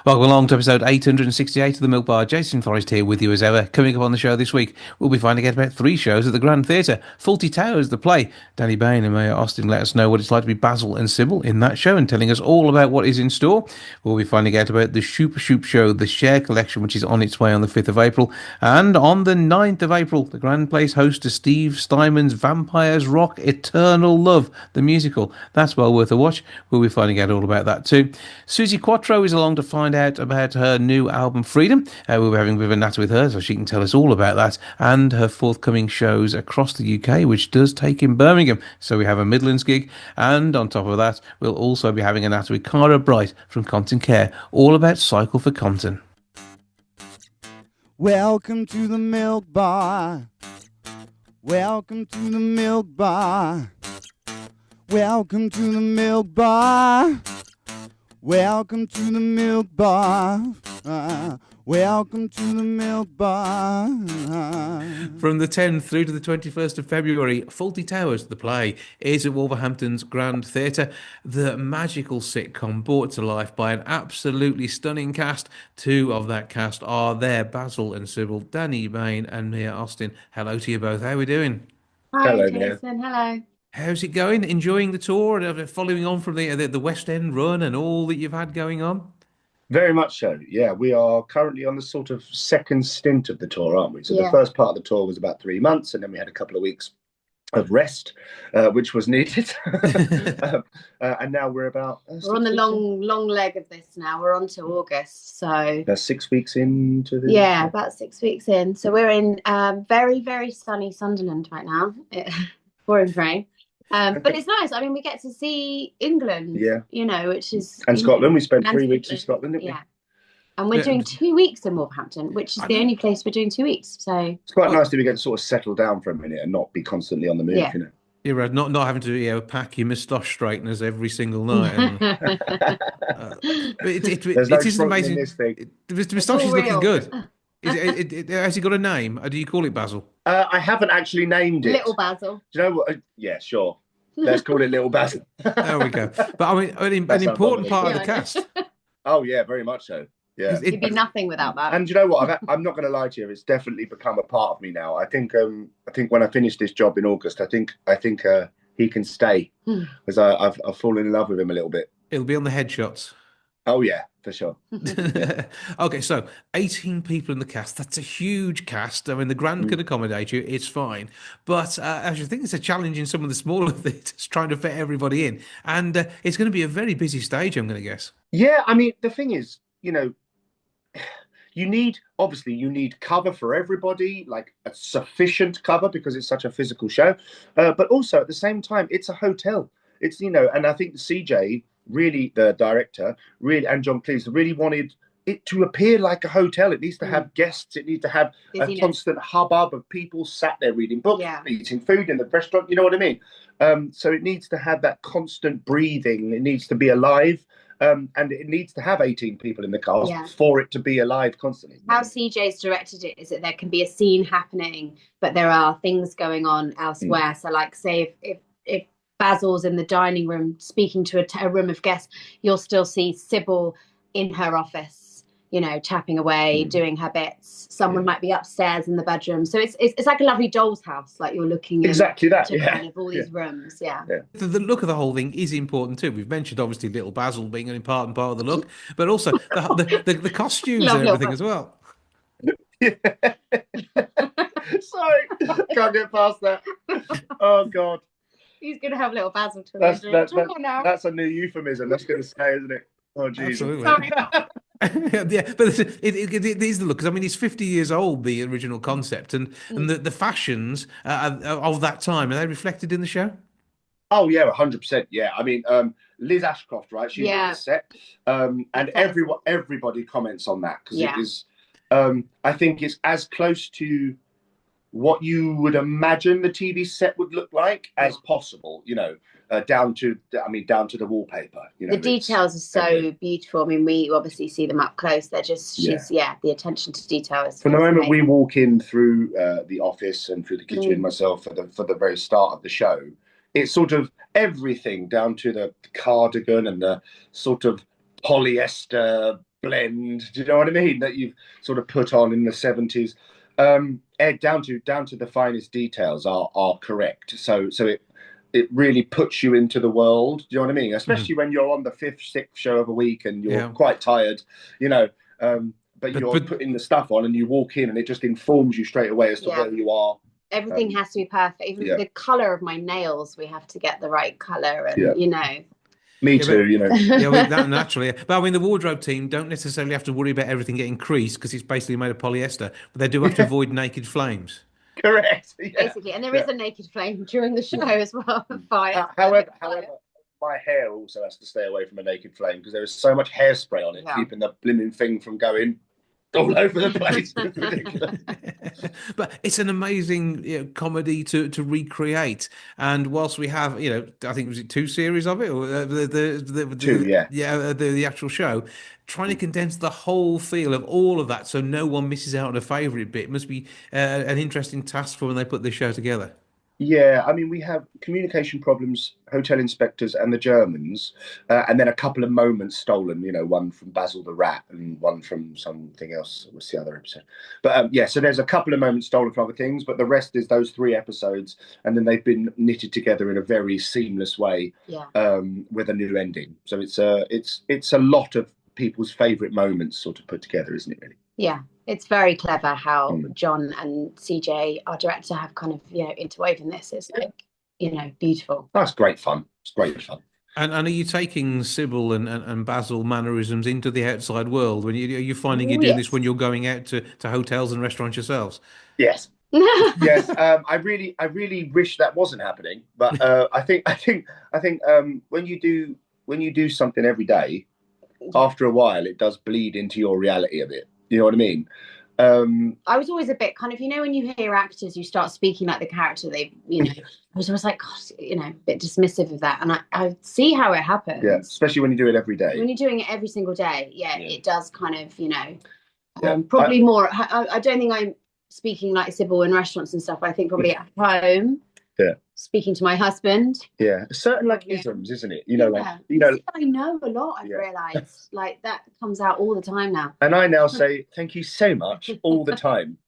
Welcome along to episode 868 of the Milk Bar. Jason Forrest here with you as ever. Coming up on the show this week, we'll be finding out about three shows at the Grand Theatre. Fawlty Towers, the play. Danny Bayne and Mia Austen let us know what it's like to be Basil and Sybil in that show and telling us all about what is in store. We'll be finding out about the Shoop show, the Share collection, which is on its way on the 5th of April. And on the 9th of April, the Grand Place host to Steve Steinman's Vampires Rock Eternal Love, the musical. That's well worth a watch. We'll be finding out all about that too. Suzi Quatro is along to find out about her new album Freedom. We'll be having a bit of a natter with her so she can tell us all about that and her forthcoming shows across the UK, which does take in Birmingham. So we have a Midlands gig, and on top of that, we'll also be having a natter with Cara Bright from Compton Care, all about Cycle for Compton. Welcome to the Milk Bar. Welcome to the Milk Bar. Welcome to the Milk Bar. Welcome to the Milk Bar. Welcome to the Milk Bar. From the 10th through to the 21st of February, Fawlty Towers, the play, is at Wolverhampton's Grand Theatre. The magical sitcom brought to life by an absolutely stunning cast. Two of that cast are there, Basil and Sybil, Danny Bayne and Mia Austen. Hello to you both. How are we doing? Hi, Hello there. Jason. Hello. How's it going? Enjoying the tour and following on from the West End run and all that you've had going on? Very much so. Yeah, we are currently on the sort of second stint of the tour, aren't we? So the Yeah. first part of the tour was about 3 months, and then we had a couple of weeks of rest, which was needed. And now we're about We're on the long leg of this now. We're on to August. So, 6 weeks into the yeah, about 6 weeks in. So we're in very, very sunny Sunderland right now. Pouring rain. But it's nice. I mean, we get to see England, Yeah. which is... and Scotland. We spent and 3 weeks in Scotland. Scotland, didn't we? Yeah. And we're doing 2 weeks in Wolverhampton, which is I the know. only place we're doing 2 weeks. So, It's quite nice to be able to sort of settle down for a minute and not be constantly on the move, Yeah. you know. You're right, not having to pack your moustache straighteners every single night. And, but There's no it is protein in amazing. this thing. The moustache is all looking real. good. Has he got a name? Or do you call it Basil? I haven't actually named it. Little Basil. Do you know what? Yeah, sure. Let's call it Little Basil. There we go. But I mean, an That's important part of the Yeah, I know. cast. Oh, yeah, very much so. Yeah. You'd be nothing without that. And you know what? I'm not going to lie to you. It's definitely become a part of me now. I think when I finish this job in August, I think he can stay because I've fallen in love with him a little bit. It'll be on the headshots. Oh yeah, for sure. Okay, so 18 people in the cast. That's a huge cast. I mean, the Grand can accommodate you. It's fine. But I think it's a challenge in some of the smaller theatres trying to fit everybody in. And it's going to be a very busy stage, I'm going to guess. Yeah, I mean the thing is, you need cover for everybody, like a sufficient cover because it's such a physical show. But also at the same time, it's a hotel. It's and I think CJ really, the director, really, and John Cleese really wanted it to appear like a hotel. It needs to have guests. It needs to have Busyness. a constant hubbub of people sat there reading books, Yeah. eating food in the restaurant. You know what I mean? So it needs to have that constant breathing. It needs to be alive. And it needs to have 18 people in the cast Yeah. for it to be alive constantly. How CJ's directed it is that there can be a scene happening, but there are things going on elsewhere. So, like, say if Basil's in the dining room speaking to a room of guests, you'll still see Sybil in her office, tapping away, doing her bits. Someone might be upstairs in the bedroom. So it's like a lovely doll's house, like you're looking Exactly that, into yeah. kind of all these rooms. Yeah. The look of the whole thing is important too. We've mentioned obviously little Basil being an important part of the look, but also the costumes Love and little everything as well. Sorry, can't get past that. Oh God, He's going to have little Basil to that's a new euphemism. That's going to say, isn't it? Oh Jesus. Absolutely. Sorry. Yeah, but it is the look, because I mean it's 50 years old, the original concept, and the fashions of that time, are they reflected in the show? Oh yeah, 100%. Yeah, I mean, Liz Ashcroft, right? She's on the set, and everybody comments on that because it is. I think it's as close to what you would imagine the TV set would look like as possible. Down to the wallpaper. The details are so beautiful. I mean, we obviously see them up close. They're just, the attention to detail is from the moment we amazing. walk in through the office and through the kitchen myself for the very start of the show, it's sort of everything down to the cardigan and the sort of polyester blend. Do you know what I mean? That you've sort of put on in the 70s. Down to the finest details are correct. So it really puts you into the world. Do you know what I mean? Especially when you're on the 5th, 6th show of a week and you're quite tired, you know. But you're putting the stuff on and you walk in and it just informs you straight away as to where you are. Everything has to be perfect. Even the colour of my nails, we have to get the right colour, and you know. Me too, you know. Well, that naturally. But I mean, the wardrobe team don't necessarily have to worry about everything getting creased because it's basically made of polyester. But they do have to avoid naked flames. Correct. Basically, and there is a naked flame during the show as well. Fire. However, my hair also has to stay away from a naked flame because there is so much hairspray on it, keeping the blimmin' thing from going all over the place. It's ridiculous. But it's an amazing comedy to recreate. And whilst we have, I think was it 2 series of it, or the actual show, trying to condense the whole feel of all of that so no one misses out on a favourite bit must be an interesting task for when they put this show together. Yeah, I mean, we have communication problems, hotel inspectors and the Germans, and then a couple of moments stolen, one from Basil the Rat and one from something else. What's the other episode? But so there's a couple of moments stolen from other things, but the rest is those 3 episodes, and then they've been knitted together in a very seamless way with a new ending. So it's a lot of people's favourite moments sort of put together, isn't it, really? Yeah. It's very clever how John and CJ, our director, have kind of, interwoven this. It's beautiful. That's great fun. It's great fun. And are you taking Sybil and Basil mannerisms into the outside world? Are you finding you're doing this when you're going out to hotels and restaurants yourselves? Yes. Yes. I really wish that wasn't happening, but I think when you do something every day, after a while, it does bleed into your reality a bit. You know what I mean? I was always a bit kind of, when you hear actors, you start speaking like the character. I was always like, gosh, a bit dismissive of that. And I see how it happens. Yeah, especially when you do it every day. When you're doing it every single day, it does kind of, probably more. I don't think I'm speaking like Sybil in restaurants and stuff. I think probably at home. Yeah. Speaking to my husband. Yeah. Certain isms, isn't it? I know a lot, I've realised. Like that comes out all the time now. And I now say thank you so much all the time.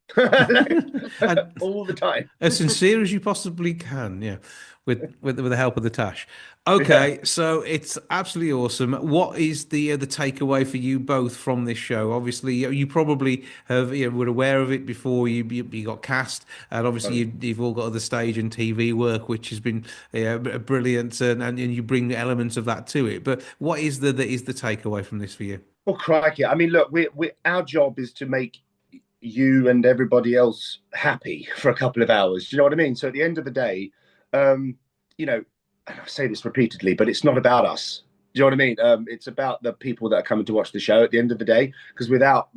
All the time. As sincere as you possibly can, with the help of the Tash. Okay, so it's absolutely awesome. What is the takeaway for you both from this show? Obviously, you probably were aware of it before you got cast, and obviously you've all got other stage and TV work, which has been brilliant, and you bring elements of that to it. But what is the takeaway from this for you? Well, crikey! I mean, look, our job is to make you and everybody else happy for a couple of hours. Do you know what I mean? So at the end of the day, and I say this repeatedly, but it's not about us. Do you know what I mean? It's about the people that are coming to watch the show at the end of the day. Because without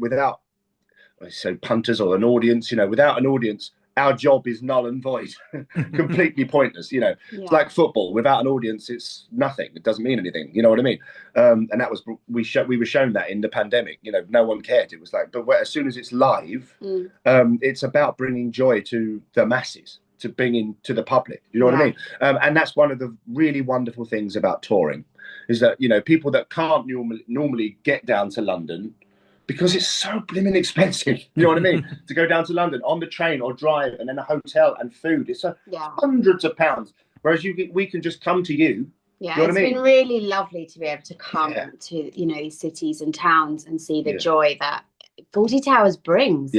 punters or an audience, without an audience, our job is null and void, completely pointless. It's like football. Without an audience, it's nothing. It doesn't mean anything. You know what I mean? And that was we were shown that in the pandemic. No one cared. It was like, but as soon as it's live, it's about bringing joy to the masses, to bring in to the public. You know what I mean? And that's one of the really wonderful things about touring, is that people that can't normally get down to London, because it's so blimmin' expensive, you know what I mean? To go down to London on the train or drive, and then a hotel and food, it's hundreds of pounds. Whereas we can just come to you. Yeah, you know it's been really lovely to be able to come to these cities and towns and see the joy that Fawlty Towers brings.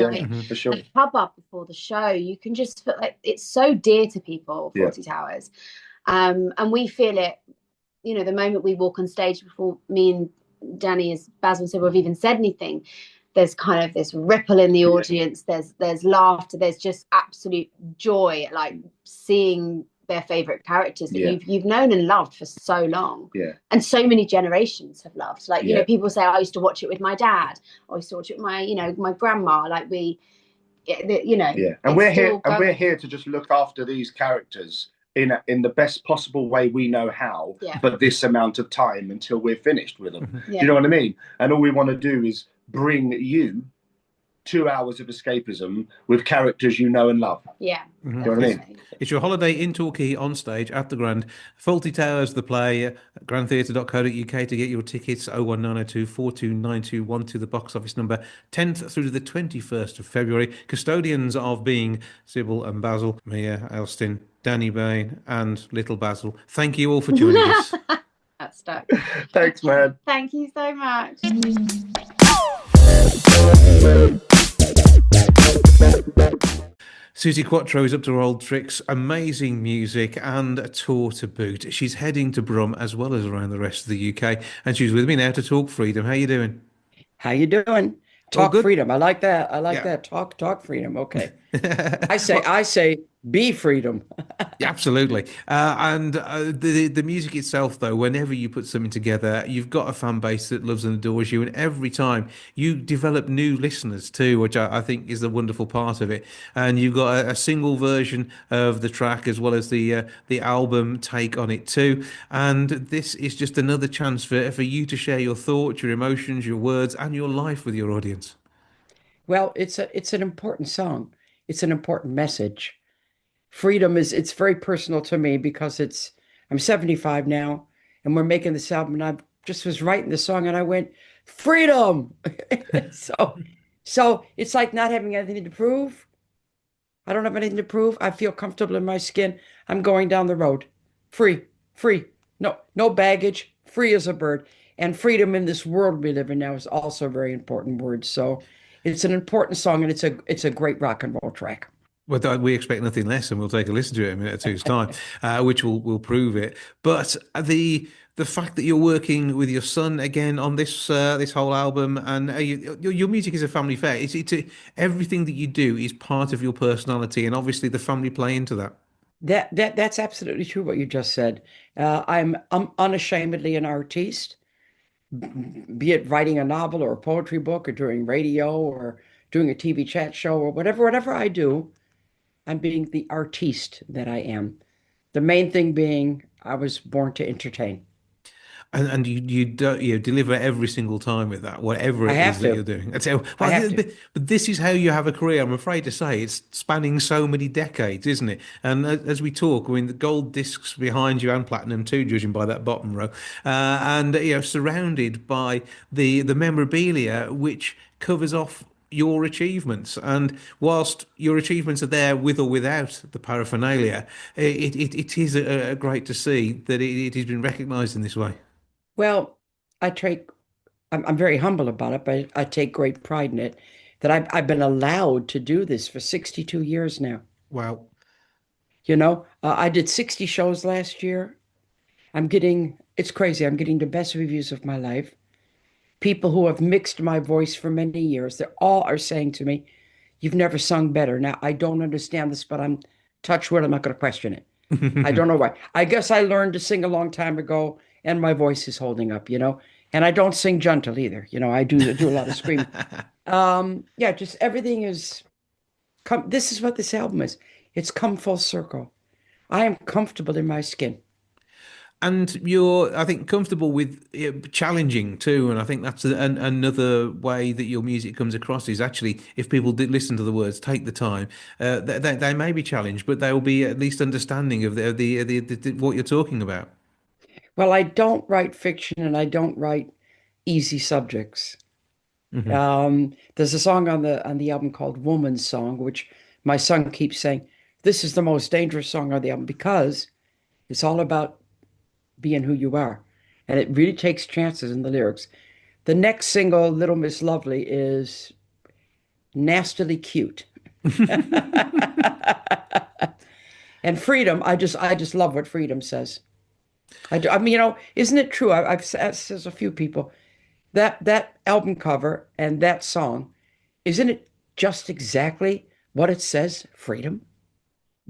For sure. The pub up before the show, you can just feel like it's so dear to people, Fawlty Towers. And we feel it, the moment we walk on stage, before me and Danny, as Basil said, we've even said anything, there's kind of this ripple in the audience. There's laughter. There's just absolute joy, like seeing their favorite characters that you've known and loved for so long. Yeah. And so many generations have loved. Like, people say, I used to watch it with my dad, or I used to watch it with my grandma. Like And we're here to just look after these characters in the best possible way we know how, for this amount of time until we're finished with them. You know what I mean? And all we want to do is bring you 2 hours of escapism with characters you know and love. Yeah. You know what I mean? It's your holiday in Torquay on stage at the Grand. Fawlty Towers, the play, grandtheatre.co.uk to get your tickets. 01902 429212, the box office number, 10th through to the 21st of February. Custodians of being Sybil and Basil, Mia Austen, Danny Bayne, and little Basil. Thank you all for joining us. That's stuck. Thanks, man. Thank you so much. Suzi Quatro is up to her old tricks, amazing music and a tour to boot. She's heading to Brum as well as around the rest of the UK, and she's with me now to talk freedom. How you doing? How you doing? Talk freedom. I like that. I like that. Talk freedom. Okay. I say be freedom. Absolutely. And the music itself, though, whenever you put something together, you've got a fan base that loves and adores you. And every time you develop new listeners too, which I think is the wonderful part of it. And you've got a single version of the track as well as the album take on it too. And this is just another chance for you to share your thoughts, your emotions, your words, and your life with your audience. Well, it's an important song. It's an important message. Freedom it's very personal to me because I'm 75 now and we're making this album and I just was writing the song and I went, freedom. So it's like not having anything to prove. I don't have anything to prove. I feel comfortable in my skin. I'm going down the road. Free. No baggage, free as a bird. And freedom in this world we live in now is also a very important word. So it's an important song and it's a great rock and roll track. Well, we expect nothing less, and we'll take a listen to it in a minute or two's time, which will prove it. But the fact that you're working with your son again on this whole album, and your music is a family affair. Everything that you do is part of your personality, and obviously the family play into that. That's absolutely true what you just said. I'm unashamedly an artiste, be it writing a novel or a poetry book or doing radio or doing a TV chat show or whatever I do. I'm being the artiste that I am. The main thing being I was born to entertain. And you deliver every single time with that, whatever it is that you're doing. But this is how you have a career. I'm afraid to say it's spanning so many decades, isn't it? And as we talk, I mean, the gold discs behind you and platinum too, judging by that bottom row, and surrounded by the memorabilia which covers off your achievements. And whilst your achievements are there with or without the paraphernalia, it is great to see that it has been recognised in this way. Well, I'm very humble about it, but I take great pride in it that I've been allowed to do this for 62 years now. Wow. I did 60 shows last year. It's crazy. I'm getting the best reviews of my life. People who have mixed my voice for many years, they all are saying to me, you've never sung better. Now, I don't understand this, but I'm touch wood, I'm not going to question it. I don't know why. I guess I learned to sing a long time ago and my voice is holding up, and I don't sing gentle either. I do a lot of screaming. Just everything is this is what this album is. It's come full circle. I am comfortable in my skin. And you're, I think, comfortable with challenging too. And I think that's another way that your music comes across is actually, if people did listen to the words, take the time, they may be challenged, but they will be at least understanding of the what you're talking about. Well, I don't write fiction and I don't write easy subjects. Mm-hmm. There's a song on the album called Woman's Song, which my son keeps saying, this is the most dangerous song on the album because it's all about being who you are. And it really takes chances in the lyrics. The next single, Little Miss Lovely, is nastily cute. And freedom, I just love what freedom says. I mean, isn't it true? I've asked a few people that album cover and that song, isn't it just exactly what it says? Freedom.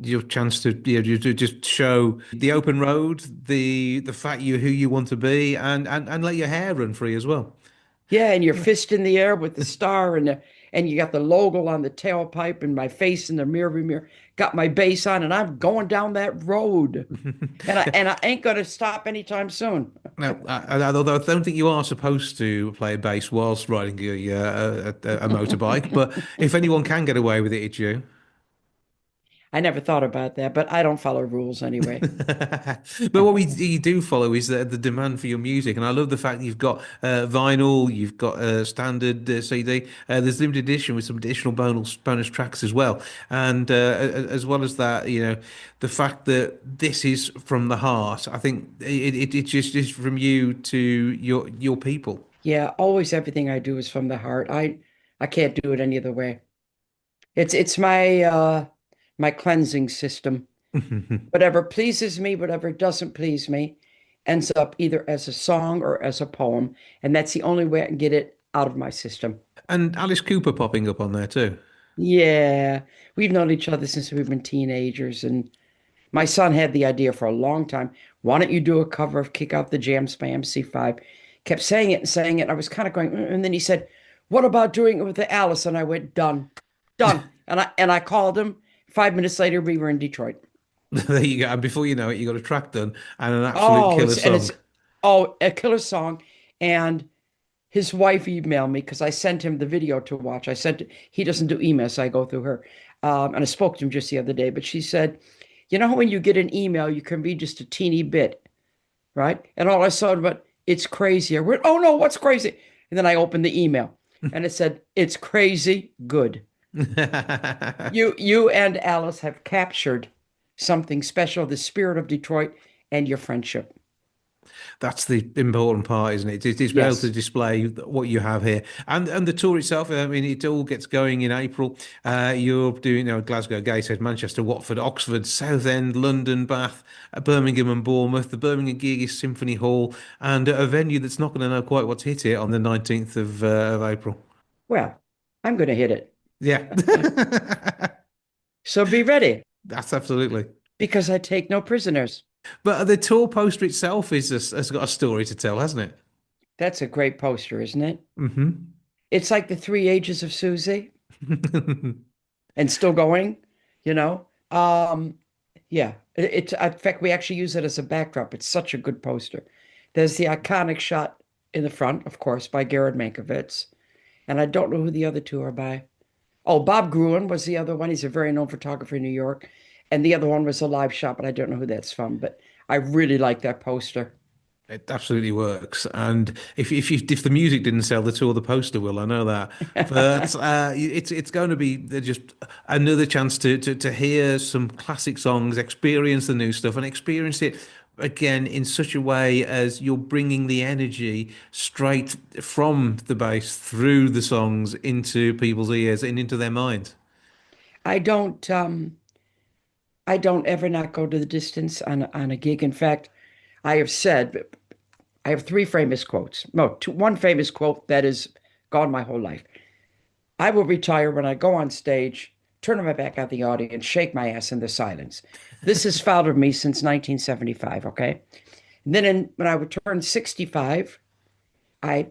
Your chance to to just show the open road, the fact who you want to be, and let your hair run free as well. Yeah, and your fist in the air with the star and you got the logo on the tailpipe and my face in the mirror. Got my bass on and I'm going down that road. And I ain't gonna stop anytime soon. Now, although I don't think you are supposed to play a bass whilst riding a motorbike, but if anyone can get away with it, it's you. I never thought about that, but I don't follow rules anyway. But what you do follow is the demand for your music, and I love the fact you've got vinyl, you've got standard CD. There's limited edition with some additional bonus tracks as well, and as well as that, the fact that this is from the heart. I think it just is from you to your people. Yeah, always everything I do is from the heart. I can't do it any other way. It's my cleansing system. Whatever pleases me, whatever doesn't please me, ends up either as a song or as a poem, and that's the only way I can get it out of my system. And Alice Cooper popping up on there too. Yeah, we've known each other since we've been teenagers, and my son had the idea for a long time. Why don't you do a cover of Kick Out the Jams by MC5? Kept saying it and saying it. I was kind of going, and then he said, what about doing it with the Alice? And I went, done, done. And I called him. 5 minutes later, we were in Detroit. There you go. And before you know it, you got a track done and an absolute killer song. A killer song. And his wife emailed me because I sent him the video to watch. He doesn't do emails, so I go through her. And I spoke to him just the other day, but she said, when you get an email, you can read just a teeny bit, right? And all I saw was, it's crazy. I went, oh no, what's crazy? And then I opened the email and it said, it's crazy good. You and Alice have captured something special, the spirit of Detroit and your friendship. That's the important part, isn't it? It's being able to display what you have here, and the tour itself. I mean, it all gets going in April. You're doing, Glasgow, Gateshead, Manchester, Watford, Oxford, Southend, London, Bath, Birmingham, and Bournemouth. The Birmingham gig is Symphony Hall, and a venue that's not going to know quite what's hit it on the 19th of April. Well, I'm going to hit it. Yeah. So be ready. That's absolutely. Because I take no prisoners. But the tour poster itself has got a story to tell, hasn't it? That's a great poster, isn't it? Mm-hmm. It's like the 3 ages of Suzi. And still going, Yeah. In fact, we actually use it as a backdrop. It's such a good poster. There's the iconic shot in the front, of course, by Garrett Mankiewicz. And I don't know who the other two are by. Oh, Bob Gruen was the other one. He's a very known photographer in New York. And the other one was a live shot, but I don't know who that's from. But I really like that poster. It absolutely works. And if the music didn't sell, the tour, the poster will. I know that. But it's going to be just another chance to hear some classic songs, experience the new stuff, and experience it again in such a way as you're bringing the energy straight from the bass through the songs into people's ears and into their minds. I don't ever not go to the distance on a gig. In fact, I have 3 famous quotes. No, one famous quote that has gone my whole life. I will retire when I go on stage, turn my back at the audience, shake my ass in the silence. This has followed me since 1975, okay? And then when I would turn 65, I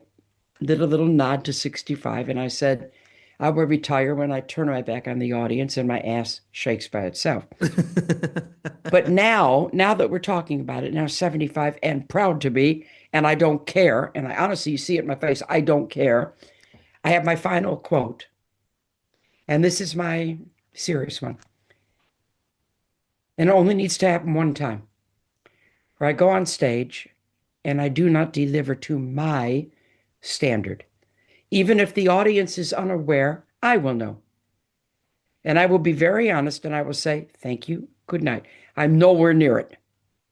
did a little nod to 65, and I said, I will retire when I turn my back on the audience and my ass shakes by itself. But now that we're talking about it, now 75 and proud to be, and I don't care, and I honestly, you see it in my face, I don't care. I have my final quote, and this is my serious one. And it only needs to happen one time, where I go on stage and I do not deliver to my standard. Even if the audience is unaware, I will know. And I will be very honest and I will say, thank you, good night. I'm nowhere near it.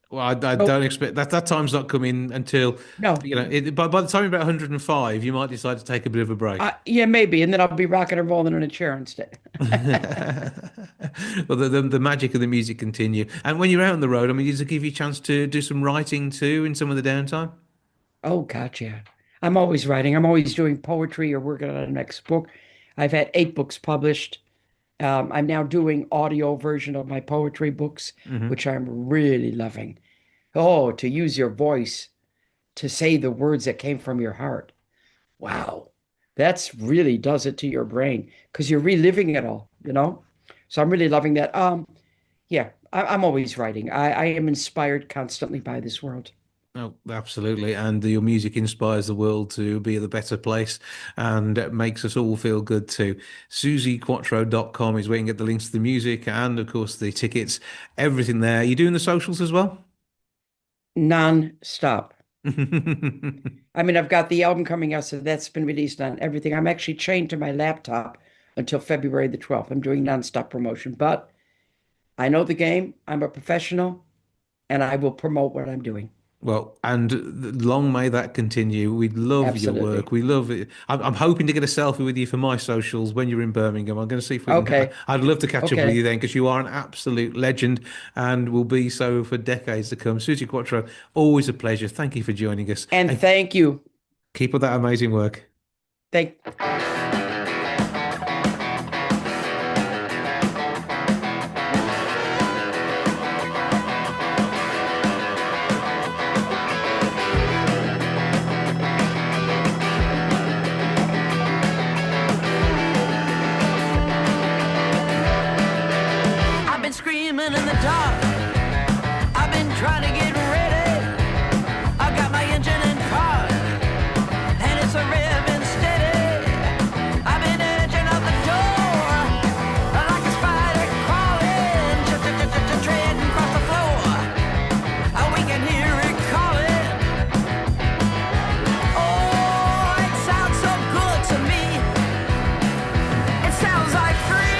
Well, I don't expect that time's not coming until, no. By the time you're about 105, you might decide to take a bit of a break. Yeah, maybe. And then I'll be rocking and rolling in a chair instead. Well, the magic of the music continue. And when you're out on the road, I mean, does it give you a chance to do some writing too in some of the downtime? Oh, God, yeah. I'm always writing. I'm always doing poetry or working on a next book. I've had 8 books published. I'm now doing audio version of my poetry books, which I'm really loving. Oh, to use your voice to say the words that came from your heart. Wow, that's really does it to your brain because you're reliving it all, you know? So I'm really loving that. Yeah, I'm always writing. I am inspired constantly by this world. Oh, absolutely. And your music inspires the world to be the better place and it makes us all feel good too. SuziQuatro.com is where you can get the links to the music and, of course, the tickets, everything there. You doing the socials as well? Non-stop. I mean, I've got the album coming out, so that's been released on everything. I'm actually chained to my laptop until February the 12th. I'm doing nonstop promotion, but I know the game. I'm a professional, and I will promote what I'm doing. Well, and long may that continue. We love your Absolutely. work. We love it. I'm hoping to get a selfie with you for my socials when you're in Birmingham. I'm going to see if we can. Okay. I'd love to catch up with Okay. you then because you are an absolute legend and will be so for decades to come. Suzi Quatro, always a pleasure. Thank you for joining us And thank you. keep up that amazing work. Thank I've been screaming in the dark. I've been trying to get ready. I've got my engine in park, and it's a revving steady. I've been edging out the door like a spider crawling, treading across the floor. We can hear it calling. Oh, it sounds so good to me. It sounds like freedom.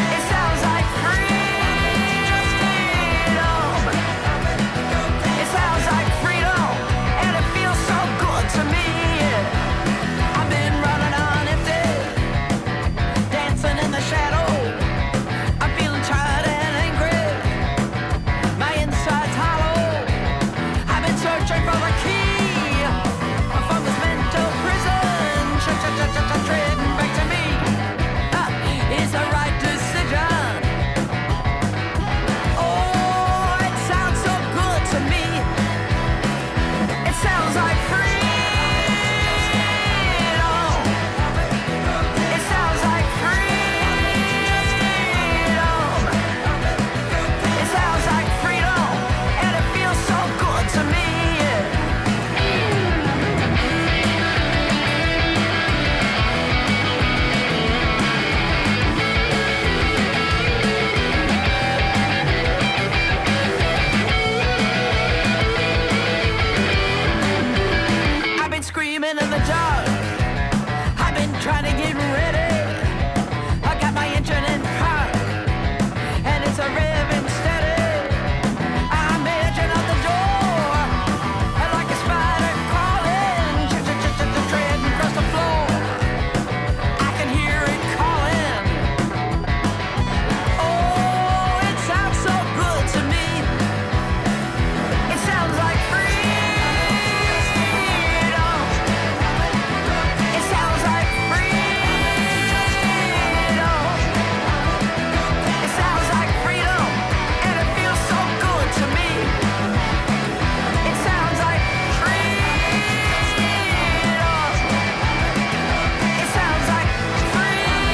It sounds like freedom. It sounds like freedom, and it feels so good to me. I've been running on empty, dancing in the shadow. I'm feeling tired and angry. My inside's hollow. I've been searching for the key from this mental prison. Trading back to me is the right decision. Oh, it sounds so good to me. It sounds like freedom. It sounds like freedom. It sounds like freedom, and it feels so good to me. I've been screaming in the dark. I've been trying to get ready. I got my engine in park, and it's a revving steady. I'm edging out the door like a spider crawling, treading across the floor. I can hear it calling. Oh, it sounds so good to me. It sounds like freedom. It sounds like freedom. It sounds like freedom, and it feels so good to me. It sounds like freedom. It sounds like freedom.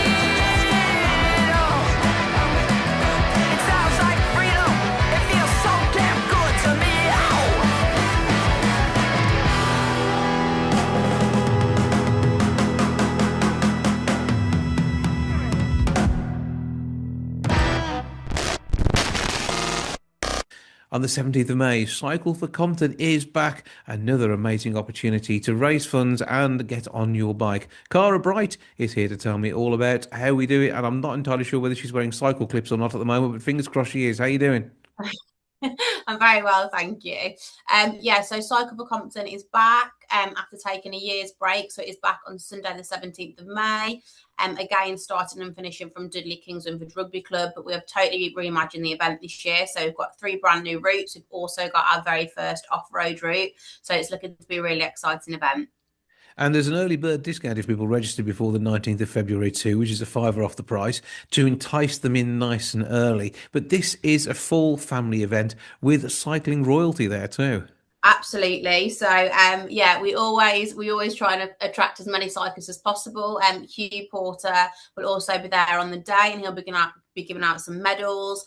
It sounds like freedom. It feels so damn good to me. Oh. On the 17th of May, Cycle for Compton is back. Another amazing opportunity to raise funds and get on your bike. Cara Bright is here to tell me all about how we do it, and I'm not entirely sure whether she's wearing cycle clips or not at the moment, but fingers crossed she is. How you doing? I'm very well, thank you. Yeah, so Cycle for Compton is back after taking a year's break. So it is back on Sunday, the 17th of May. Again, starting and finishing from Dudley Kingswinford Rugby Club. But we have totally reimagined the event this year. So we've got 3 brand new routes. We've also got our very first off-road route. So it's looking to be a really exciting event. And there's an early bird discount if people register before the 19th of February too, which is a fiver off the price to entice them in nice and early. But this is a full family event with cycling royalty there too. Absolutely. So yeah, we always try and attract as many cyclists as possible. Hugh Porter will also be there on the day, and he'll be giving out some medals.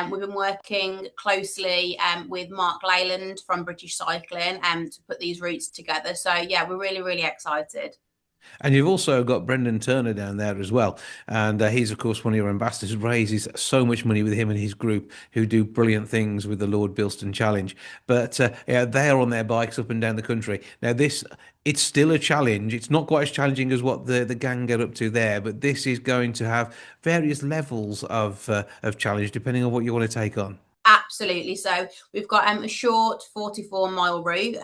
We've been working closely with Mark Leyland from British Cycling to put these routes together. So yeah, we're really excited. And you've also got Brendan Turner down there as well. And he's, of course, one of your ambassadors, raises so much money with him and his group who do brilliant things with the Lord Bilston Challenge. But yeah, they're on their bikes up and down the country. Now, it's still a challenge. It's not quite as challenging as what the gang get up to there, but this is going to have various levels of challenge depending on what you want to take on. Absolutely. So we've got a short 44-mile route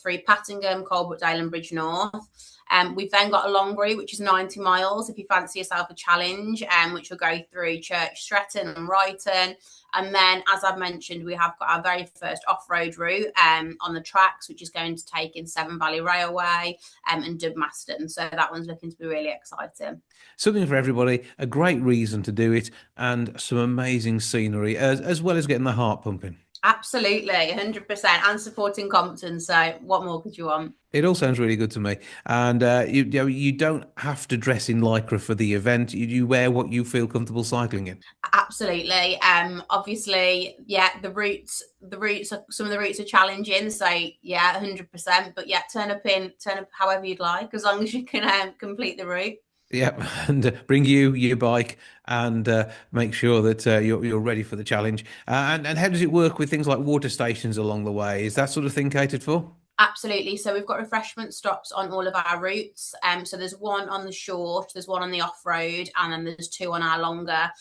through Pattingham, Coalbrookdale and Bridge North. We've then got a long route, which is 90 miles if you fancy yourself a challenge, which will go through Church Stretton and Brighton. And then, as I've mentioned, we have got our very first off-road route on the tracks, which is going to take in Severn Valley Railway and Dubmaston. So that one's looking to be really exciting. Something for everybody, a great reason to do it, and some amazing scenery, as well as getting the heart pumping. Absolutely, 100%, and supporting Compton. So what more could you want? It all sounds really good to me. And you don't have to dress in lycra for the event. You wear what you feel comfortable cycling in. Absolutely. Obviously, yeah, the routes some of the routes are challenging. So yeah, 100%. But yeah, turn up however you'd like, as long as you can complete the route. Yep, and bring your bike and make sure that you're ready for the challenge. And how does it work with things like water stations along the way? Is that sort of thing catered for? Absolutely. So we've got refreshment stops on all of our routes. So there's one on the short, there's one on the off-road, and then there's two on our longer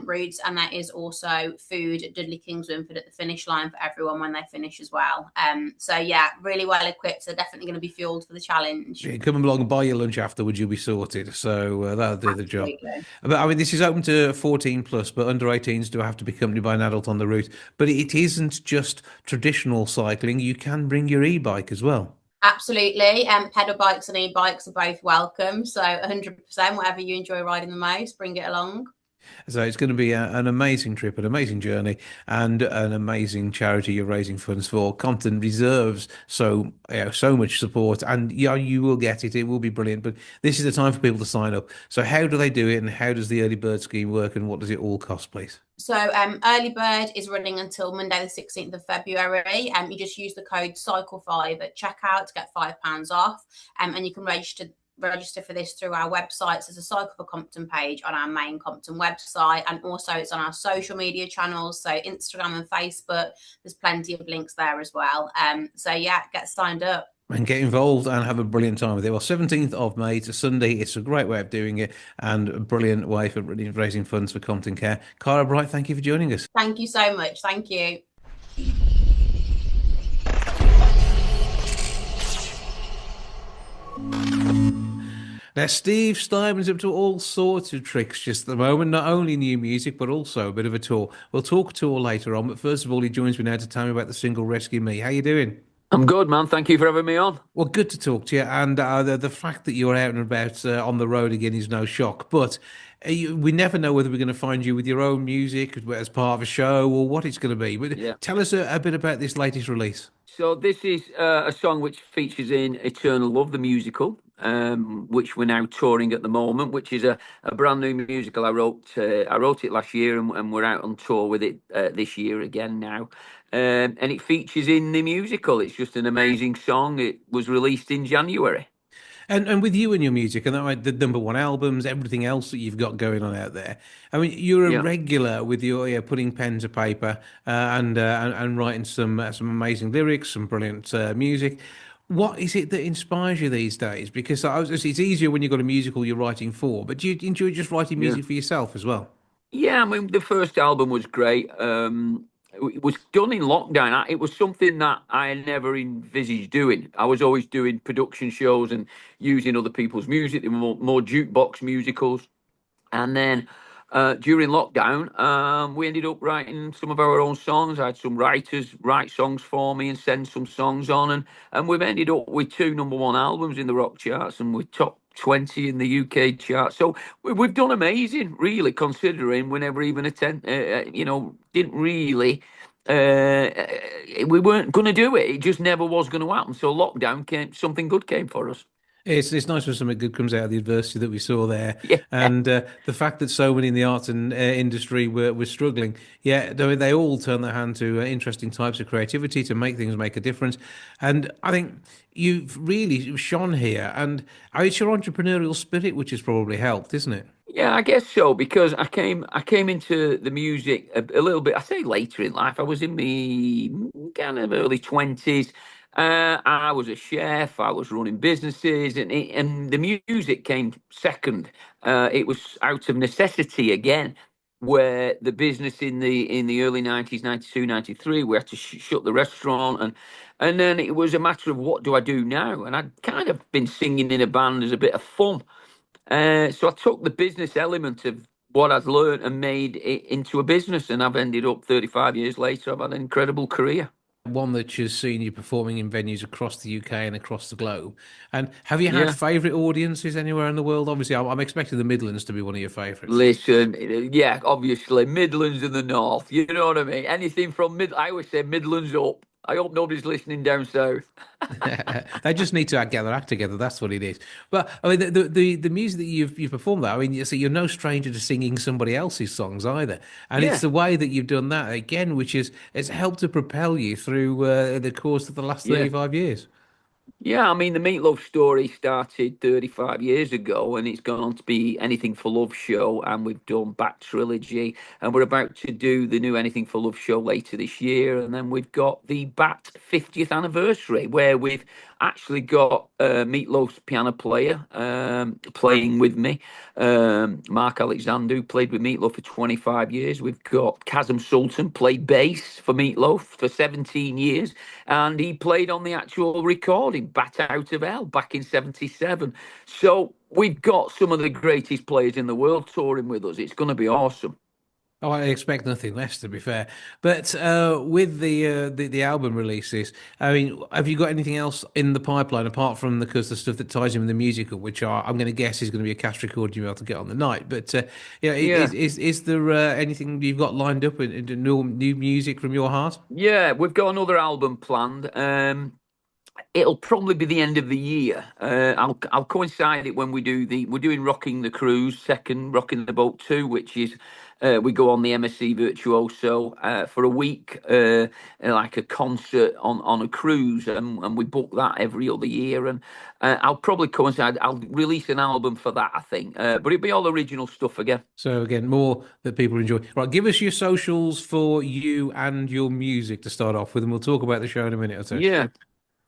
routes. And there is also food at Dudley Kings Winford at the finish line for everyone when they finish as well. So yeah, really well equipped. So definitely going to be fueled for the challenge. Yeah, come along and buy your lunch afterwards, you'll be sorted. So that'll do the job. But I mean, this is open to 14 plus, but under 18s do have to be accompanied by an adult on the route. But it isn't just traditional cycling. You can bring your e-bike as well. Absolutely. Pedal bikes and e-bikes are both welcome. So 100%, whatever you enjoy riding the most, bring it along. So it's going to be an amazing trip, an amazing journey, and an amazing charity you're raising funds for. Compton deserves so much support, and yeah, you will get it. It will be brilliant. But this is the time for people to sign up. So how do they do it, and how does the early bird scheme work, and what does it all cost, please? So early bird is running until Monday the 16th of February. You just use the code CYCLE5 at checkout to get £5 off, and you can register for this through our websites. There's a Cycle for Compton page on our main Compton website, and also it's on our social media channels, so Instagram and Facebook. There's plenty of links there as well. So yeah, get signed up and get involved and have a brilliant time with it. Well, 17th of May, it's a Sunday. It's a great way of doing it and a brilliant way for raising funds for Compton Care. Cara Bright, thank you for joining us. Thank you so much. Thank you. Now, Steve Steinman's up to all sorts of tricks just at the moment, not only new music, but also a bit of a tour. We'll talk tour later on, but first of all, he joins me now to tell me about the single Rescue Me. How you doing? I'm good, man. Thank you for having me on. Well, good to talk to you. And the fact that you're out and about on the road again is no shock. But we never know whether we're going to find you with your own music as part of a show or what it's going to be. But yeah. Tell us a bit about this latest release. So this is a song which features in Eternal Love, the musical, which we're now touring at the moment, which is a brand new musical. I wrote it last year, and we're out on tour with it this year again now. And it features in the musical. It's just an amazing song. It was released in January. And with you and your music, and the #1 albums, everything else that you've got going on out there. I mean, you're a regular with your putting pen to paper and writing some amazing lyrics, some brilliant music. What is it that inspires you these days? Because it's easier when you've got a musical you're writing for, but do you enjoy just writing music for yourself as well? Yeah, I mean, the first album was great. It was done in lockdown. It was something that I never envisaged doing. I was always doing production shows and using other people's music. They were more jukebox musicals. And then during lockdown, we ended up writing some of our own songs. I had some writers write songs for me and send some songs on. And we've ended up with 2 #1 albums in the rock charts, and we're top 20 in the UK chart. So we've done amazing, really, considering we never even didn't really we weren't going to do it. It just never was going to happen. So lockdown came, something good came for us. It's nice when something good comes out of the adversity that we saw there, Yeah. and the fact that so many in the arts and industry were struggling. Yeah, they all turned their hand to interesting types of creativity to make things make a difference, and I think you've really shone here. And it's your entrepreneurial spirit which has probably helped, isn't it? Yeah, I guess so, because I came into the music a little bit. I say later in life. I was in my kind of early 20s. I was a chef. I was running businesses, and the music came second. It was out of necessity again, where the business in the early 90s, 92, 93, we had to shut the restaurant, and then it was a matter of what do I do now? And I'd kind of been singing in a band as a bit of fun. So I took the business element of what I'd learned and made it into a business, and I've ended up 35 years later. I've had an incredible career. One that has seen you performing in venues across the UK and across the globe. And have you had favourite audiences anywhere in the world? Obviously, I'm expecting the Midlands to be one of your favourites. Listen, yeah, obviously, Midlands and the North. You know what I mean? Anything from I always say Midlands up. I hope nobody's listening down south. They just need to get their act together. That's what it is. But I mean, the music that you've performed, that I mean, you're no stranger to singing somebody else's songs either, and it's the way that you've done that again, which it's helped to propel you through the course of the last 35 years. Yeah, I mean, the Meat Loaf story started 35 years ago, and it's gone on to be Anything for Love show, and we've done Back Trilogy, and we're about to do the new Anything for Love show later this year, and then we've got the Bat 50th anniversary, where we've actually got Meat Loaf's piano player playing with me, Mark Alexander, who played with Meat Loaf for 25 years. We've got Kazem Sultan, played bass for Meat Loaf for 17 years, and he played on the actual recording, Bat Out of Hell, back in 77. So we've got some of the greatest players in the world touring with us. It's going to be awesome. Oh, I expect nothing less, to be fair. But with the album releases, I mean, have you got anything else in the pipeline apart from the stuff that ties in with the musical, which I'm going to guess is going to be a cast recording you'll be able to get on the night? But is there anything you've got lined up in new music from your heart? Yeah, we've got another album planned. It'll probably be the end of the year. I'll coincide it when we're doing Rocking the Cruise, second Rocking the Boat 2, which is we go on the MSC Virtuoso for a week, like a concert on a cruise, and we book that every other year. And I'll probably coincide. I'll release an album for that, I think, but it'll be all original stuff again. So again, more that people enjoy. Right, give us your socials for you and your music to start off with, and we'll talk about the show in a minute or two. Yeah.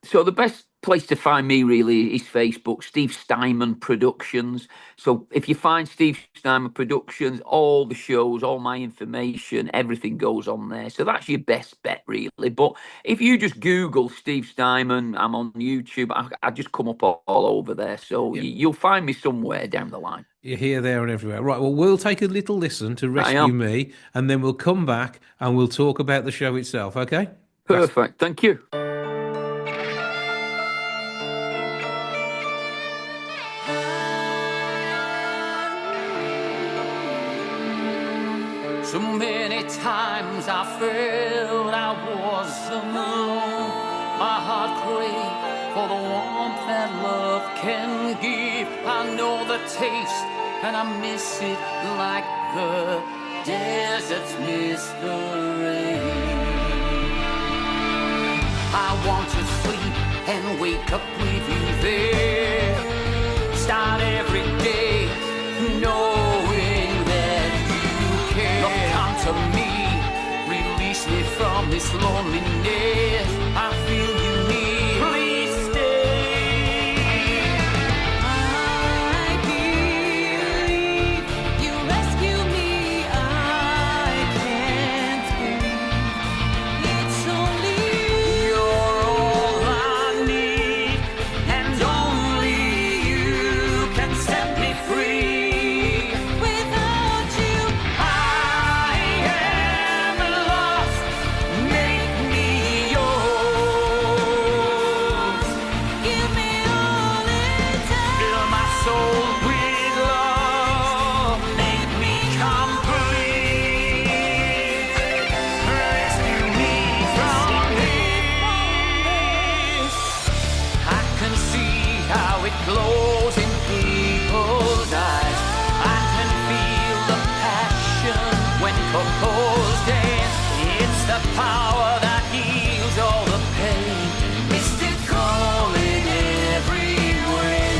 So the best place to find me really is Facebook, Steve Steinman Productions. So if you find Steve Steinman Productions, all the shows, all my information, everything goes on there. So that's your best bet, really. But if you just Google Steve Steinman, I'm on YouTube, I just come up all over there. So you'll find me somewhere down the line. You're here, there, and everywhere. Right, well, we'll take a little listen to Rescue Me, and then we'll come back and we'll talk about the show itself, okay? Perfect. Thank you. So many times I felt I was alone. My heart craved for the warmth that love can give. I know the taste and I miss it like the deserts miss the rain. I want to sleep and wake up with you there. Start every day knowing that you care. Love, come to me, release me from this loneliness. I feel you near. Please stay. I believe you rescue me. I can't breathe. It's only you're all I need, and how it glows in people's eyes. I can feel the passion when couples dance. It's the power that heals all the pain. Mystical in every way.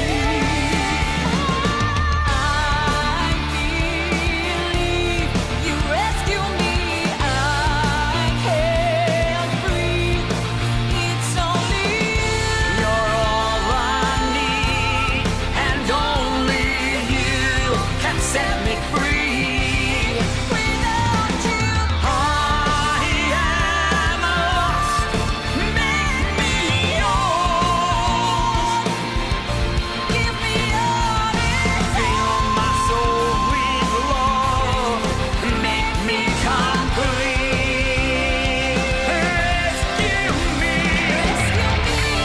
I believe you rescue me. I can't breathe. It's only you're all I need, and only you can set me free. Without you, I am lost. Make me yours. Give me all it. Fill my soul with love. Make me complete. Rescue me. Rescue me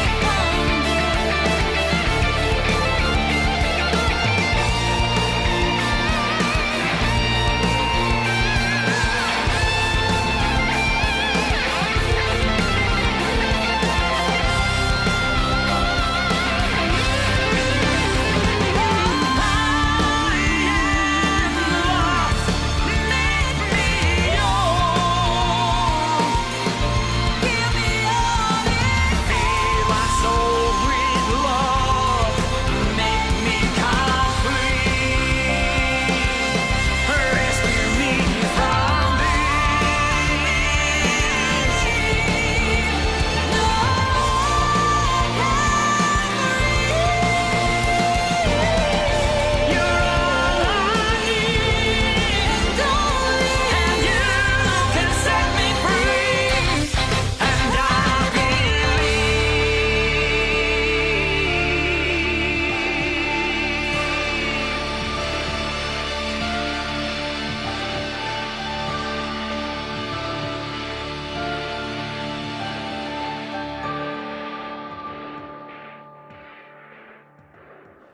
from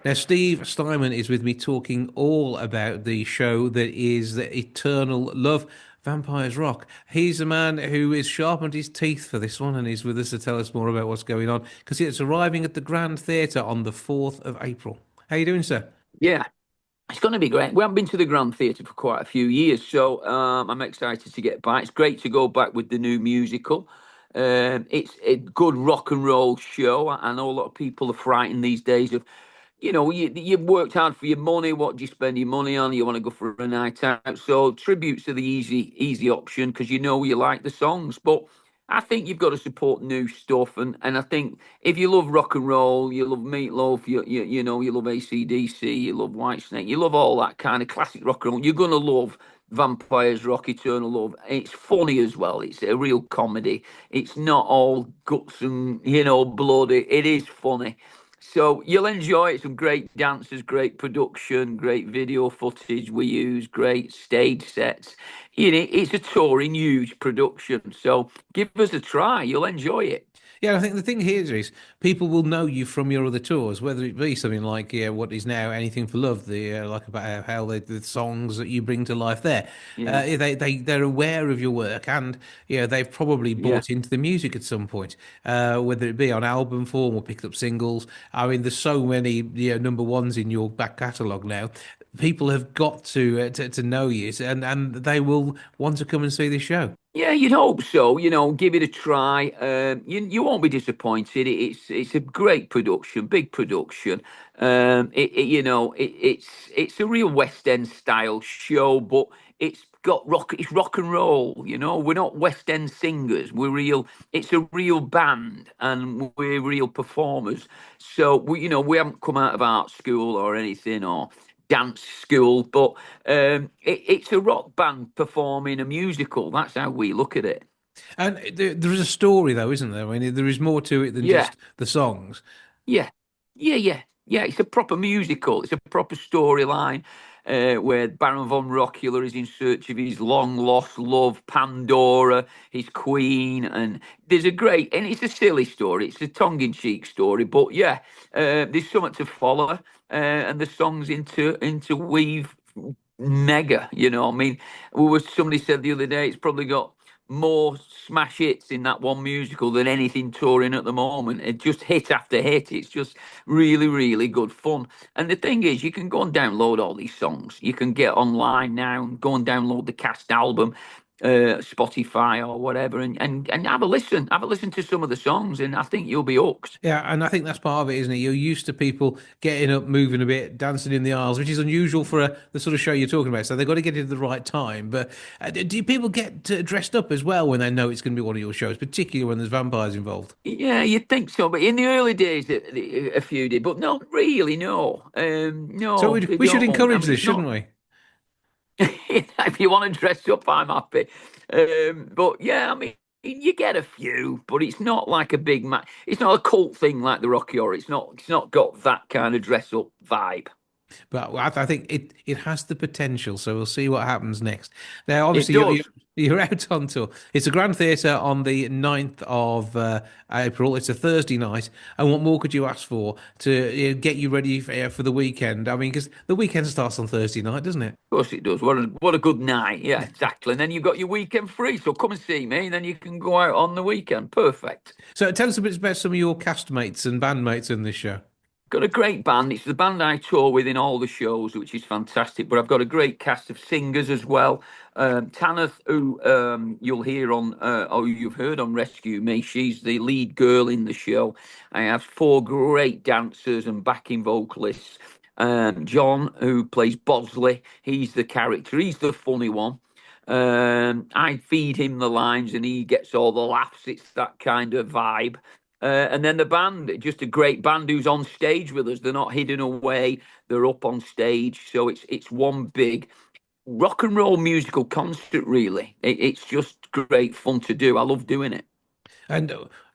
Now, Steve Steinman is with me talking all about the show that is the Eternal Love, Vampires Rock. He's a man who has sharpened his teeth for this one and is with us to tell us more about what's going on because it's arriving at the Grand Theatre on the 4th of April. How are you doing, sir? Yeah, it's going to be great. We haven't been to the Grand Theatre for quite a few years, so I'm excited to get back. It's great to go back with the new musical. It's a good rock and roll show. I know a lot of people are frightened these days of, you've worked hard for your money. What do you spend your money on? You want to go for a night out. So tributes are the easy option because you like the songs. But I think you've got to support new stuff. And I think if you love rock and roll, you love Meatloaf, you love AC/DC, you love Whitesnake, you love all that kind of classic rock and roll, you're going to love Vampires Rock, Eternal Love. It's funny as well. It's a real comedy. It's not all guts and, blood. It is funny. So you'll enjoy it. Some great dancers, great production, great video footage we use, great stage sets. It's a touring, huge production. So give us a try. You'll enjoy it. Yeah, I think the thing here is people will know you from your other tours, whether it be something like what is now Anything for Love, like about how the songs that you bring to life there. Yeah. They're aware of your work, and they've probably bought into the music at some point, whether it be on album form or picked up singles. I mean, there's so many number ones in your back catalogue now. People have got to know you, and they will want to come and see the show. Yeah, you'd hope so. Give it a try. You won't be disappointed. It's a great production, big production. It's a real West End style show, but it's got rock. It's rock and roll. We're not West End singers. We're real. It's a real band, and we're real performers. So we haven't come out of art school or anything or dance school, but it's a rock band performing a musical. That's how we look at it. And there is a story, though, isn't there? I mean, there is more to it than just the songs. Yeah. It's a proper musical. It's a proper storyline where Baron von Rockula is in search of his long lost love, Pandora, his queen, and there's and it's a silly story. It's a tongue-in-cheek story, but there's something to follow, and the songs interweave mega. I mean, somebody said the other day it's probably got more smash hits in that one musical than anything touring at the moment. It just hit after hit. It's just really, really good fun. And the thing is, you can go and download all these songs. You can get online now and go and download the cast album, Spotify or whatever, and have a listen. Have a listen to some of the songs, and I think you'll be hooked. Yeah, and I think that's part of it, isn't it? You're used to people getting up, moving a bit, dancing in the aisles, which is unusual for the sort of show you're talking about. So they've got to get it at the right time. But do people get dressed up as well when they know it's going to be one of your shows, particularly when there's vampires involved? Yeah, you'd think so, but in the early days, a few did, but not really. No, no. So they we should don't. encourage I mean, this, shouldn't we? if you want to dress up, I'm happy. But yeah, I mean, you get a few, but it's not like a big match. It's not a cult thing like the Rocky Horror. It's not got that kind of dress up vibe. But I think it has the potential, so we'll see what happens next. Now, It obviously, does. you're out on tour. It's a Grand Theatre on the 9th of April. It's a Thursday night. And what more could you ask for to get you ready for the weekend? I mean, because the weekend starts on Thursday night, doesn't it? Of course it does. What a good night. Yeah, exactly. And then you've got your weekend free. So come and see me, and then you can go out on the weekend. Perfect. So tell us a bit about some of your castmates and bandmates in this show. Got a great band. It's the band I tour with in all the shows, which is fantastic. But I've got a great cast of singers as well. Tanith, who you'll hear on, or you've heard on Rescue Me, she's the lead girl in the show. I have 4 great dancers and backing vocalists. John, who plays Bosley, he's the character. He's the funny one. I feed him the lines and he gets all the laughs. It's that kind of vibe. And then the band, just a great band who's on stage with us. They're not hidden away. They're up on stage. So it's one big rock and roll musical concert, really. It's just great fun to do. I love doing it. And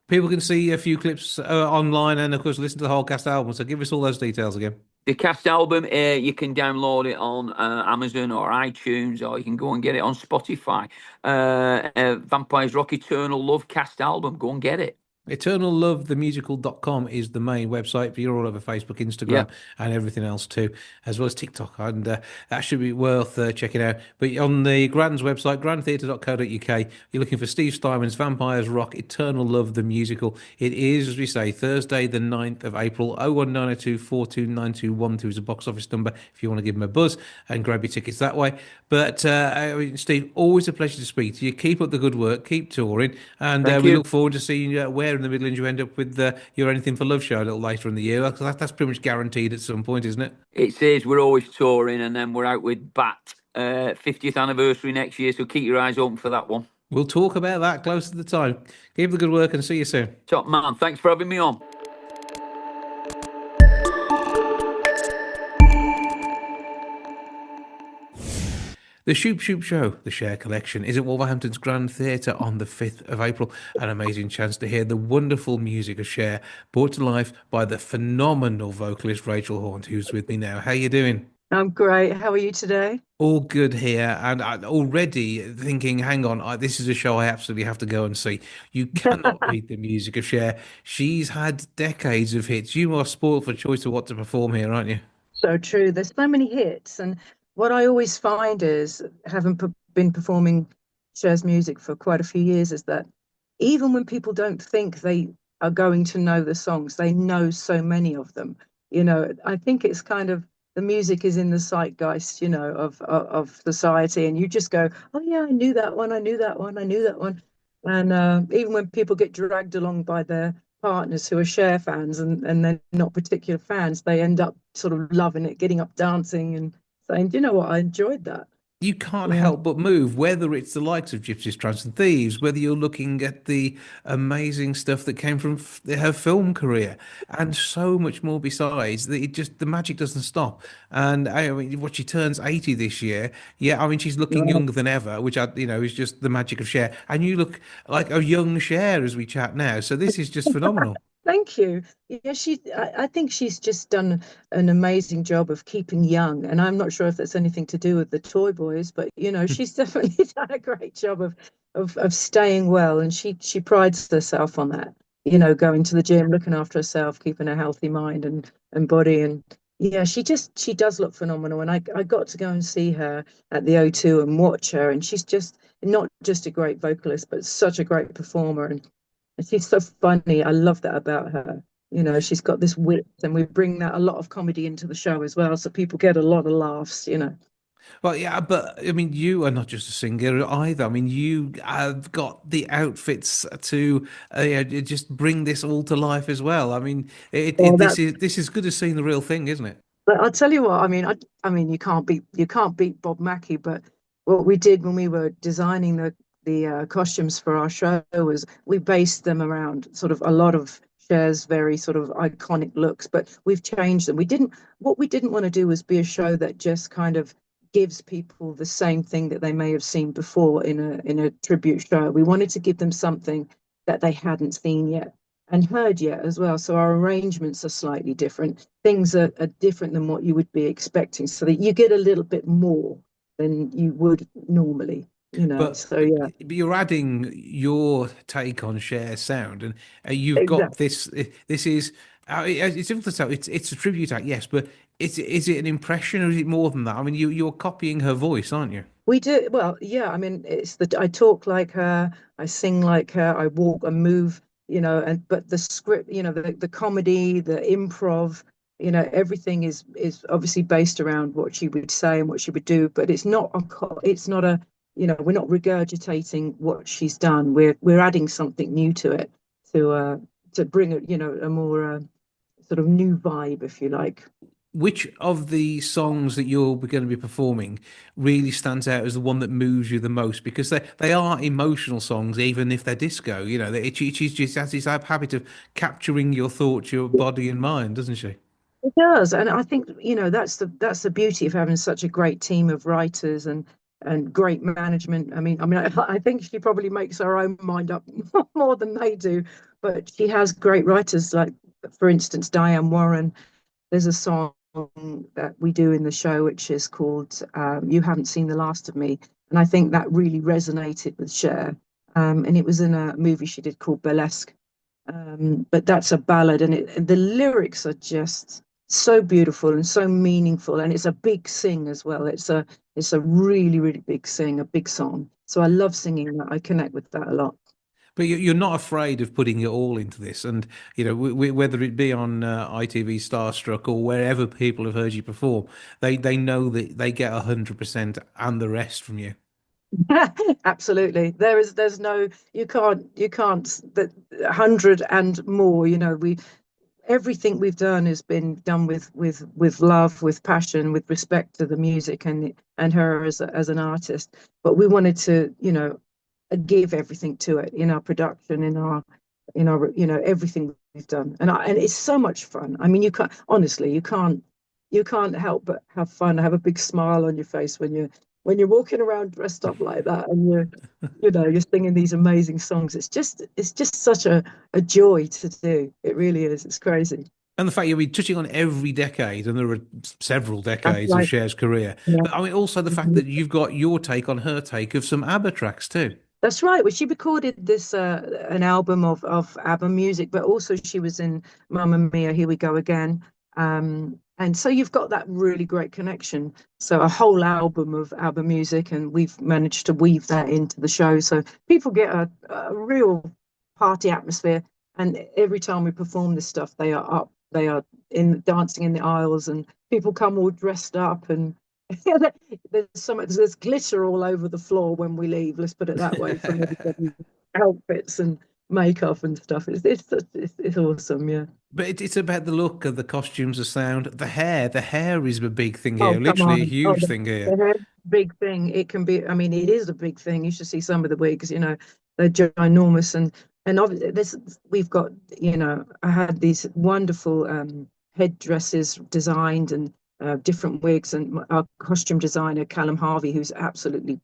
people can see a few clips online and, of course, listen to the whole cast album. So give us all those details again. The cast album, you can download it on Amazon or iTunes, or you can go and get it on Spotify. Vampires Rock Eternal Love cast album. Go and get it. EternalLoveTheMusical.com is the main website, but you're all over Facebook, Instagram, and everything else too, as well as TikTok. And that should be worth checking out. But on the Grand's website, grandtheatre.co.uk, you're looking for Steve Steinman's Vampires Rock Eternal Love the Musical. It is, as we say, Thursday, the 9th of April. 01902 429212 is a box office number if you want to give them a buzz and grab your tickets that way. But Steve, always a pleasure to speak to you. Keep up the good work, keep touring, and we look forward to seeing you where in the Midlands you end up with your Anything for Love show a little later in the year. That's pretty much guaranteed at some point, isn't it? It says we're always touring, and then we're out with Bat 50th anniversary next year, so keep your eyes open for that one. We'll talk about that close to the time. Keep up the good work and see you soon. Top man, thanks for having me on. The Shoop Show, the Share Collection, is at Wolverhampton's Grand Theatre on the 5th of April. An amazing chance to hear the wonderful music of Share, brought to life by the phenomenal vocalist Rachel Horn, who's with me now. How you doing? I'm great. How are you today? All good here, and I'm already thinking, hang on, this is a show I absolutely have to go and see. You cannot beat the music of Cher. She's had decades of hits. You are spoiled for choice of what to perform here, aren't you? So true. There's so many hits, and what I always find is, having been performing Cher's music for quite a few years, is that even when people don't think they are going to know the songs, they know so many of them. You know, I think it's kind of, the music is in the zeitgeist, you know, of society, and you just go, oh yeah, I knew that one, I knew that one, I knew that one. And even when people get dragged along by their partners who are Cher fans and they're not particular fans, they end up sort of loving it, getting up dancing and saying, you know what, I enjoyed that. You can't help but move, whether it's the likes of Gypsies, Tramps and Thieves, whether you're looking at the amazing stuff that came from her film career, and so much more besides. The magic doesn't stop. And I mean, what, she turns 80 this year. Yeah, I mean, she's looking younger than ever, which is just the magic of Cher. And you look like a young Cher as we chat now. So this is just phenomenal. Thank you. Yeah, I think she's just done an amazing job of keeping young, and I'm not sure if that's anything to do with the Toy Boys, but you know, she's definitely done a great job of staying well, and she prides herself on that. You know, going to the gym, looking after herself, keeping a healthy mind and body, and Yeah, she does look phenomenal. And I got to go and see her at the O2 and watch her. And she's just not just a great vocalist, but such a great performer. And she's so funny. I love that about her. You know, she's got this wit, and we bring that a lot of comedy into the show as well. So people get a lot of laughs, you know. Well, yeah, but I mean, you are not just a singer either. I mean, you have got the outfits to just bring this all to life as well. I mean, Well, this is good as seeing the real thing, isn't it? but I'll tell you what, I mean, you can't beat Bob Mackie, but what we did when we were designing the costumes for our show was we based them around sort of a lot of Cher's very sort of iconic looks, but we've changed them. What we didn't want to do was be a show that just kind of gives people the same thing that they may have seen before in a tribute show. We wanted to give them something that they hadn't seen yet and heard yet as well. So our arrangements are slightly different. Things are different than what you would be expecting, so that you get a little bit more than you would normally, you know. But, So yeah, but you're adding your take on Cher's sound, and you've got exactly. this. This is it's difficult to tell. It's a tribute act, yes, but is it an impression or is it more than that? I mean, you're copying her voice, aren't you? We do well, yeah. I mean, I talk like her, I sing like her, I walk and move, you know. And but the script, you know, the comedy, the improv, you know, everything is obviously based around what she would say and what she would do. But it's not a, you know, we're not regurgitating what she's done. We're adding something new to it to bring a, you know, a more sort of new vibe, if you like. Which of the songs that you're going to be performing really stands out as the one that moves you the most? Because they are emotional songs, even if they're disco. You know, she just has this habit of capturing your thoughts, your body and mind, doesn't she? It does, and I think, you know, that's the beauty of having such a great team of writers and great management. I think she probably makes her own mind up more than they do, but she has great writers like, for instance, Diane Warren. There's a song that we do in the show which is called "You Haven't Seen the Last of Me," and I think that really resonated with Cher. And it was in a movie she did called Burlesque. But that's a ballad, and the lyrics are just so beautiful and so meaningful, and it's a big sing as well. It's a really really big sing, a big song. So I love singing that. I connect with that a lot. But you're not afraid of putting it all into this, and you know whether it be on ITV Starstruck or wherever people have heard you perform, they know that they get 100% and the rest from you. Absolutely. There's no, you can't that 100 and more, you know. We Everything we've done has been done with love, with passion, with respect to the music and her as an artist. But we wanted to, you know, give everything to it in our production, in our you know, everything we've done. And it's so much fun. I mean, you can't, honestly, you can't help but have fun, have a big smile on your face when you're walking around dressed up like that, and you're singing these amazing songs. It's just such a joy to do. It really is. It's crazy. And the fact you'll be touching on every decade, and there are several That's decades of right. Cher's career. Yeah. But I mean, also the fact that you've got your take on her take of some ABBA tracks too. That's right. Well, she recorded this an album of ABBA music, but also she was in Mamma Mia, Here We Go Again. And so you've got that really great connection. So a whole album of ABBA music, and we've managed to weave that into the show. So people get a real party atmosphere. And every time we perform this stuff, they are up, they are in dancing in the aisles, and people come all dressed up, and there's glitter all over the floor when we leave. Let's put it that way, from everybody's outfits and makeup and stuff. It's awesome, yeah. But it's about the look of the costumes, the sound, the hair. The hair is a big thing Oh, here, come literally a on. Oh, huge thing here. the hair's a big thing. It can be, I mean, it is a big thing. You should see some of the wigs, you know, they're ginormous. And obviously we've got, you know, I had these wonderful headdresses designed, and different wigs, and our costume designer, Callum Harvey, who's absolutely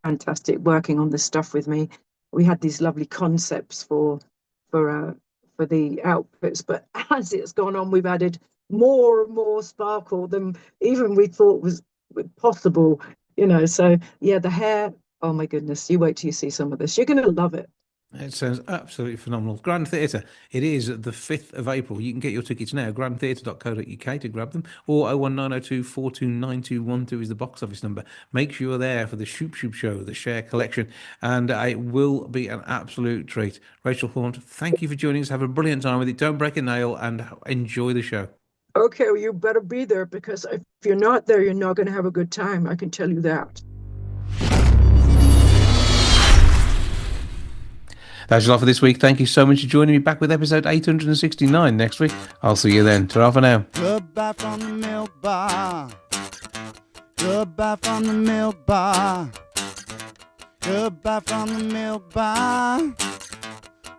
fantastic working on this stuff with me. We had these lovely concepts for for the outfits, but as it's gone on, we've added more and more sparkle than even we thought was possible, you know. So yeah, the hair, oh my goodness, you wait till you see some of this, you're going to love it. It sounds absolutely phenomenal. Grand Theatre, it is the 5th of April. You can get your tickets now, grandtheatre.co.uk to grab them, or 01902 429212 is the box office number. Make sure you're there for the Shoop show, the Share collection, and it will be an absolute treat. Rachel Horn, thank you for joining us. Have a brilliant time with it. Don't break a nail and enjoy the show. Okay, well, you better be there, because if you're not there, you're not going to have a good time. I can tell you that. That's all for this week. Thank you so much for joining me. Back with episode 869 next week. I'll see you then. Ta-ra for now. Goodbye from the milk bar. Goodbye from the milk bar. Goodbye from the milk bar.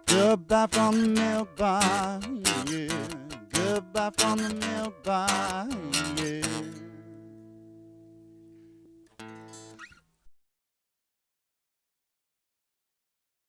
Goodbye from the milk bar. Yeah. Goodbye from the milk bar.